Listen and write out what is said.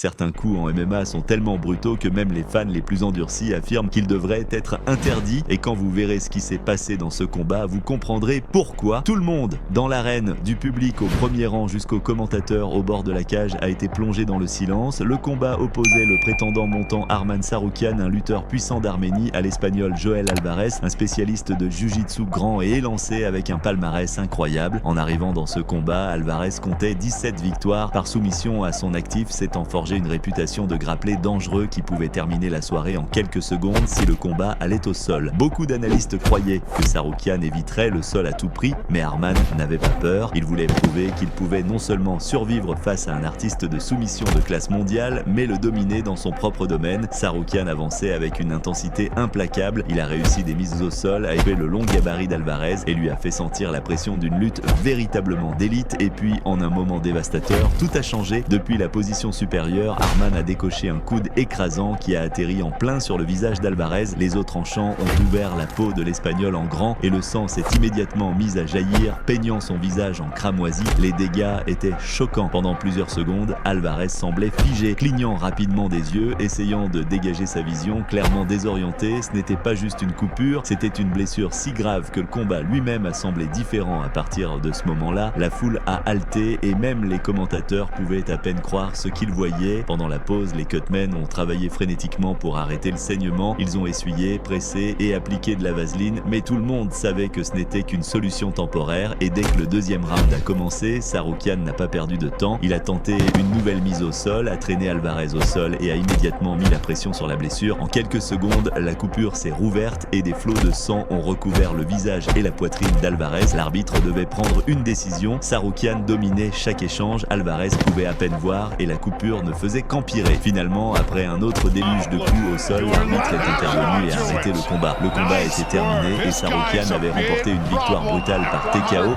Certains coups en MMA sont tellement brutaux que même les fans les plus endurcis affirment qu'ils devraient être interdits, et quand vous verrez ce qui s'est passé dans ce combat, vous comprendrez pourquoi. Tout le monde, dans l'arène, du public au premier rang jusqu'aux commentateurs au bord de la cage, a été plongé dans le silence. Le combat opposait le prétendant montant Arman Tsarukyan, un lutteur puissant d'Arménie, à l'espagnol Joel Alvarez, un spécialiste de jiu-jitsu grand et élancé avec un palmarès incroyable. En arrivant dans ce combat, Alvarez comptait 17 victoires par soumission à son actif, s'étant forgé une réputation de grappler dangereux qui pouvait terminer la soirée en quelques secondes si le combat allait au sol. Beaucoup d'analystes croyaient que Tsarukyan éviterait le sol à tout prix, mais Arman n'avait pas peur. Il voulait prouver qu'il pouvait non seulement survivre face à un artiste de soumission de classe mondiale, mais le dominer dans son propre domaine. Tsarukyan avançait avec une intensité implacable. Il a réussi des mises au sol, a élevé le long gabarit d'Alvarez et lui a fait sentir la pression d'une lutte véritablement d'élite. Et puis, en un moment dévastateur, tout a changé. Depuis la position supérieure, Arman a décoché un coude écrasant qui a atterri en plein sur le visage d'Alvarez. Les os tranchants ont ouvert la peau de l'Espagnol en grand et le sang s'est immédiatement mis à jaillir, peignant son visage en cramoisi. Les dégâts étaient choquants. Pendant plusieurs secondes, Alvarez semblait figé, clignant rapidement des yeux, essayant de dégager sa vision, clairement désorienté. Ce n'était pas juste une coupure, c'était une blessure si grave que le combat lui-même a semblé différent à partir de ce moment-là. La foule a halté et même les commentateurs pouvaient à peine croire ce qu'ils voyaient. Pendant la pause, les cutmen ont travaillé frénétiquement pour arrêter le saignement. Ils ont essuyé, pressé et appliqué de la vaseline, mais tout le monde savait que ce n'était qu'une solution temporaire. Et dès que le deuxième round a commencé, Tsarukyan n'a pas perdu de temps. Il a tenté une nouvelle mise au sol, a traîné Alvarez au sol et a immédiatement mis la pression sur la blessure. En quelques secondes, la coupure s'est rouverte et des flots de sang ont recouvert le visage et la poitrine d'Alvarez. L'arbitre devait prendre une décision. Tsarukyan dominait chaque échange, Alvarez pouvait à peine voir et la coupure ne faisait qu'empirer. Finalement, après un autre déluge de coups au sol, l'arbitre est intervenu et a arrêté le combat. Le combat était terminé et Tsarukyan avait remporté une victoire brutale par TKO.